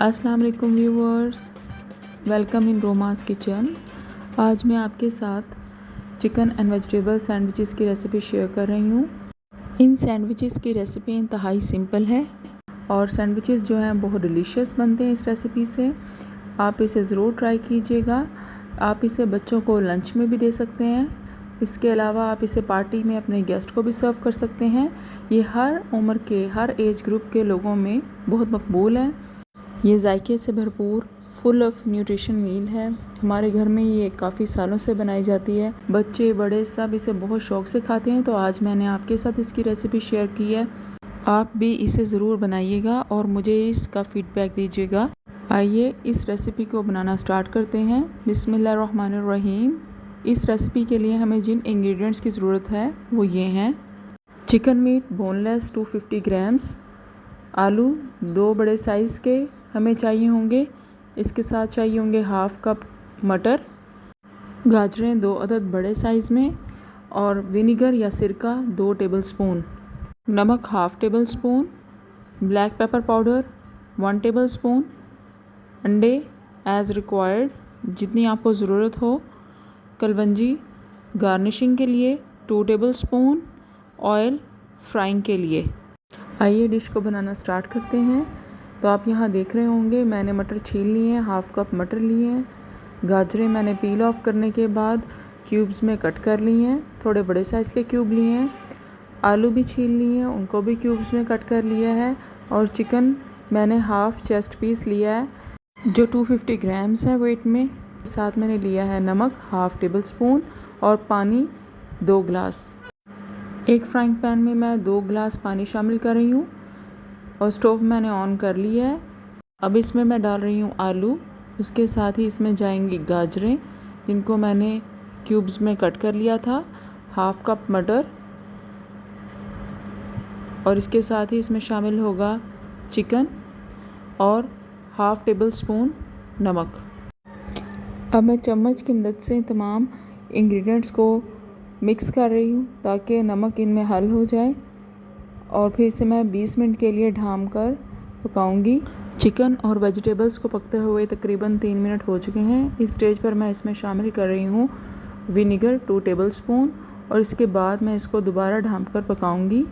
अस्सलाम वालेकुम viewers, welcome in रोमास kitchen. आज मैं आपके साथ चिकन एंड वेजिटेबल सैंडविचेस की रेसिपी शेयर कर रही हूँ। इन सैंडविचेस की रेसिपी इंतहाई सिंपल है और सैंडविचेस जो हैं बहुत डिलीशियस बनते हैं इस रेसिपी से। आप इसे ज़रूर ट्राई कीजिएगा। आप इसे बच्चों को लंच में भी दे सकते हैं। इसके अलावा आप इसे पार्टी में अपने गेस्ट को भी सर्व कर सकते हैं। ये हर उम्र के, हर एज ग्रुप के लोगों में बहुत मकबूल है। ये जायके से भरपूर फुल ऑफ न्यूट्रिशन मील है। हमारे घर में ये काफ़ी सालों से बनाई जाती है। बच्चे बड़े सब इसे बहुत शौक़ से खाते हैं। तो आज मैंने आपके साथ इसकी रेसिपी शेयर की है। आप भी इसे ज़रूर बनाइएगा और मुझे इसका फ़ीडबैक दीजिएगा। आइए इस रेसिपी को बनाना स्टार्ट करते हैं। बिस्मिल्लाहिर्रहमानिर्रहीम। इस रेसिपी के लिए हमें जिन इंग्रेडिएंट्स की ज़रूरत है वो ये हैं: चिकन मीट बोनलेस 250 ग्राम्स, आलू 2 बड़े साइज़ के हमें चाहिए होंगे। इसके साथ चाहिए होंगे हाफ़ कप मटर, गाजरें 2 अदद बड़े साइज़ में, और विनेगर या सिरका 2 टेबलस्पून, नमक half table spoon, black pepper powder 1 table spoon, अंडे एज़ रिक्वायर्ड जितनी आपको ज़रूरत हो, कलवंजी गार्निशिंग के लिए 2 टेबल स्पून, ऑयल फ्राइंग के लिए। आइए डिश को बनाना स्टार्ट करते हैं। तो आप यहाँ देख रहे होंगे मैंने मटर छील लिए हैं, हाफ़ कप मटर लिए हैं। गाजरें मैंने पील ऑफ करने के बाद क्यूब्स में कट कर ली हैं, थोड़े बड़े साइज़ के क्यूब लिए हैं। आलू भी छील लिए हैं, उनको भी क्यूब्स में कट कर लिया है। और चिकन मैंने हाफ़ चेस्ट पीस लिया है जो 250 ग्राम्स है वेट में। साथ मैंने लिया है नमक हाफ़ टेबल स्पून और पानी 2 गिलास। एक फ्राइंग पैन में मैं 2 गिलास पानी शामिल कर रही हूँ और स्टोव मैंने ऑन कर लिया है। अब इसमें मैं डाल रही हूँ आलू, उसके साथ ही इसमें जाएंगी गाजरें जिनको मैंने क्यूब्स में कट कर लिया था, हाफ़ कप मटर, और इसके साथ ही इसमें शामिल होगा चिकन और हाफ़ टेबल स्पून नमक। अब मैं चम्मच की मदद से तमाम इंग्रेडिएंट्स को मिक्स कर रही हूँ ताकि नमक इनमें हल हो जाए, और फिर इसे मैं 20 मिनट के लिए ढाँप कर पकाऊंगी। चिकन और वेजिटेबल्स को पकते हुए तकरीबन 3 मिनट हो चुके हैं। इस स्टेज पर मैं इसमें शामिल कर रही हूँ विनेगर 2 टेबल स्पून, और इसके बाद मैं इसको दोबारा ढाँप कर पकाऊंगी।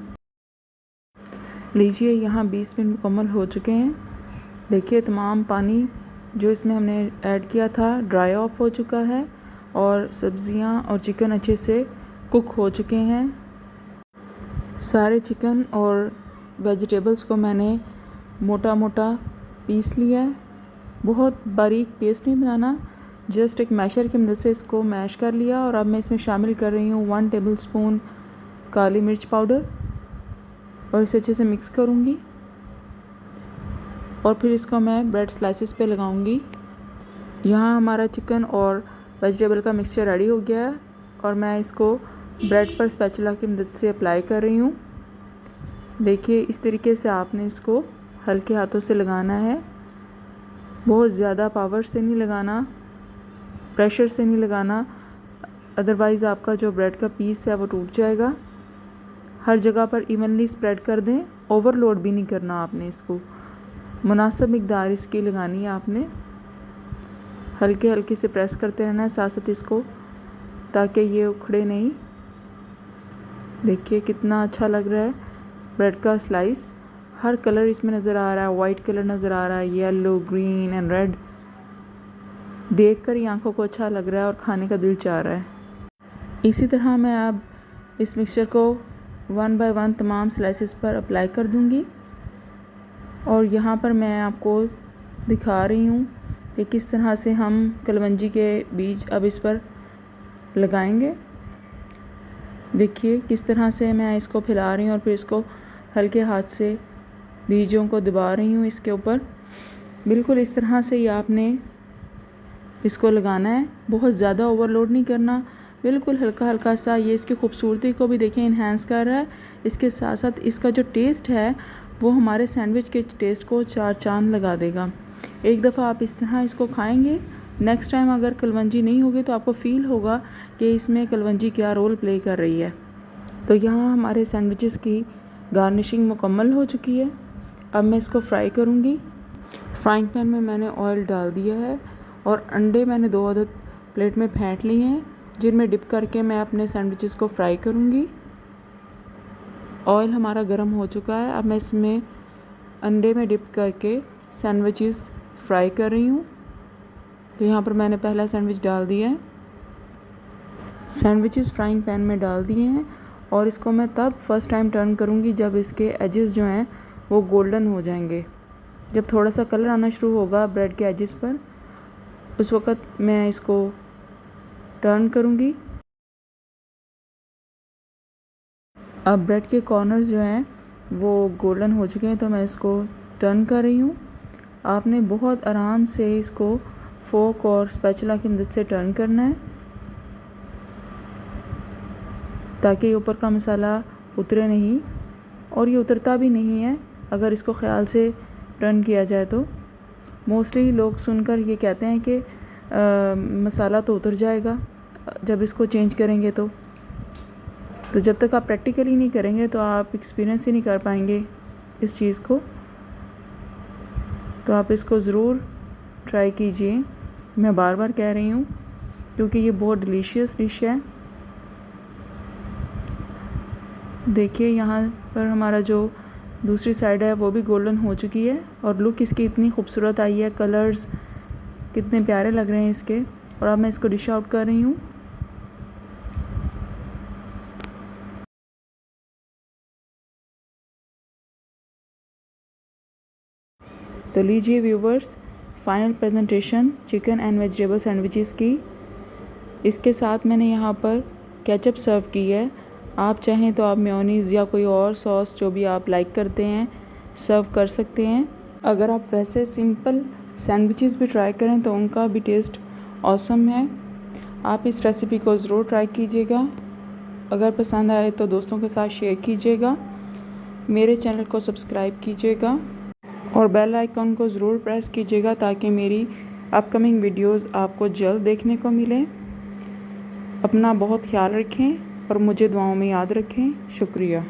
लीजिए यहाँ 20 मिनट मुकम्मल हो चुके हैं। देखिए तमाम पानी जो इसमें हमने ऐड किया था ड्राई ऑफ हो चुका है और सब्ज़ियाँ और चिकन अच्छे से कुक हो चुके हैं। सारे चिकन और वेजिटेबल्स को मैंने मोटा मोटा पीस लिया है। बहुत बारीक पेस्ट नहीं बनाना, जस्ट एक मैशर की मदद से इसको मैश कर लिया। और अब मैं इसमें शामिल कर रही हूँ 1 टेबल स्पून काली मिर्च पाउडर और इसे अच्छे से मिक्स करूँगी और फिर इसको मैं ब्रेड स्लाइसेस पे लगाऊँगी। यहाँ हमारा चिकन और वेजिटेबल का मिक्सचर रेडी हो गया है और मैं इसको ब्रेड पर स्पैचुला की मदद से अप्लाई कर रही हूँ। देखिए इस तरीके से आपने इसको हल्के हाथों से लगाना है, बहुत ज़्यादा पावर से नहीं लगाना, प्रेशर से नहीं लगाना, अदरवाइज़ आपका जो ब्रेड का पीस है वो टूट जाएगा। हर जगह पर इवनली स्प्रेड कर दें, ओवरलोड भी नहीं करना आपने इसको। मुनासिब मिकदार इसकी लगानी है आपने। हल्के हल्के से प्रेस करते रहना है साथ साथ इसको, ताकि ये उखड़े नहीं। देखिए कितना अच्छा लग रहा है ब्रेड का स्लाइस। हर कलर इसमें नज़र आ रहा है, वाइट कलर नज़र आ रहा है, येलो, ग्रीन एंड रेड। देखकर ही आंखों को अच्छा लग रहा है और खाने का दिल चाह रहा है। इसी तरह मैं अब इस मिक्सचर को 1 बाय 1 तमाम स्लाइसेस पर अप्लाई कर दूंगी। और यहाँ पर मैं आपको दिखा रही हूँ कि किस तरह से हम कलवंजी के बीज अब इस पर लगाएंगे। देखिए किस तरह से मैं इसको फैला रही हूँ और फिर इसको हल्के हाथ से बीजों को दबा रही हूँ इसके ऊपर। बिल्कुल इस तरह से ही आपने इसको लगाना है, बहुत ज़्यादा ओवरलोड नहीं करना, बिल्कुल हल्का हल्का सा। ये इसकी खूबसूरती को भी देखें इन्हेंस कर रहा है। इसके साथ साथ इसका जो टेस्ट है वो हमारे सैंडविच के टेस्ट को 4 चांद लगा देगा। एक दफ़ा आप इस तरह इसको खाएंगे, नेक्स्ट टाइम अगर कलवंजी नहीं होगी तो आपको फ़ील होगा कि इसमें कलवंजी क्या रोल प्ले कर रही है। तो यहाँ हमारे सैंडविचेस की गार्निशिंग मुकम्मल हो चुकी है। अब मैं इसको फ्राई करूँगी। फ्राइंग पैन में मैंने ऑयल डाल दिया है और अंडे मैंने 2 अदद प्लेट में फेंट लिए हैं, जिनमें डिप करके मैं अपने सैंडविचेस को फ्राई करूँगी। ऑयल हमारा गर्म हो चुका है। अब मैं इसमें अंडे में डिप करके सैंडविचेस फ्राई कर रही हूँ। तो यहाँ पर मैंने पहला सैंडविच डाल दिया है। सैंडविचेस फ्राइंग पैन में डाल दिए हैं और इसको मैं तब फर्स्ट टाइम टर्न करूँगी जब इसके एजेस जो हैं वो गोल्डन हो जाएंगे। जब थोड़ा सा कलर आना शुरू होगा ब्रेड के एजेस पर, उस वक़्त मैं इसको टर्न करूँगी। अब ब्रेड के कॉर्नर्स जो हैं वो गोल्डन हो चुके हैं, तो मैं इसको टर्न कर रही हूँ। आपने बहुत आराम से इसको फोक और स्पैचुला की मदद से टर्न करना है ताकि ऊपर का मसाला उतरे नहीं, और ये उतरता भी नहीं है अगर इसको ख्याल से टर्न किया जाए तो। मोस्टली लोग सुनकर ये कहते हैं कि मसाला तो उतर जाएगा जब इसको चेंज करेंगे। तो जब तक आप प्रैक्टिकली नहीं करेंगे तो आप एक्सपीरियंस ही नहीं कर पाएंगे इस चीज़ को। तो आप इसको ज़रूर ट्राई कीजिए, मैं बार बार कह रही हूँ, क्योंकि ये बहुत डिलीशियस डिश है। देखिए यहाँ पर हमारा जो दूसरी साइड है वो भी गोल्डन हो चुकी है और लुक इसकी इतनी खूबसूरत आई है, कलर्स कितने प्यारे लग रहे हैं इसके। और अब मैं इसको डिश आउट कर रही हूँ। तो लीजिए viewers, final presentation chicken and vegetable sandwiches की। इसके साथ मैंने यहाँ पर केचप सर्व की है। आप चाहें तो आप मेयोनीज़ या कोई और सॉस जो भी आप लाइक करते हैं सर्व कर सकते हैं। अगर आप वैसे सिंपल सैंडविचेस भी ट्राई करें तो उनका भी टेस्ट ऑसम है। आप इस रेसिपी को ज़रूर ट्राई कीजिएगा। अगर पसंद आए तो दोस्तों के साथ शेयर कीजिएगा। मेरे चैनल को सब्सक्राइब कीजिएगा और बेल आइकन को ज़रूर प्रेस कीजिएगा ताकि मेरी अपकमिंग वीडियोस आपको जल्द देखने को मिलें। अपना बहुत ख्याल रखें और मुझे दुआओं में याद रखें। शुक्रिया।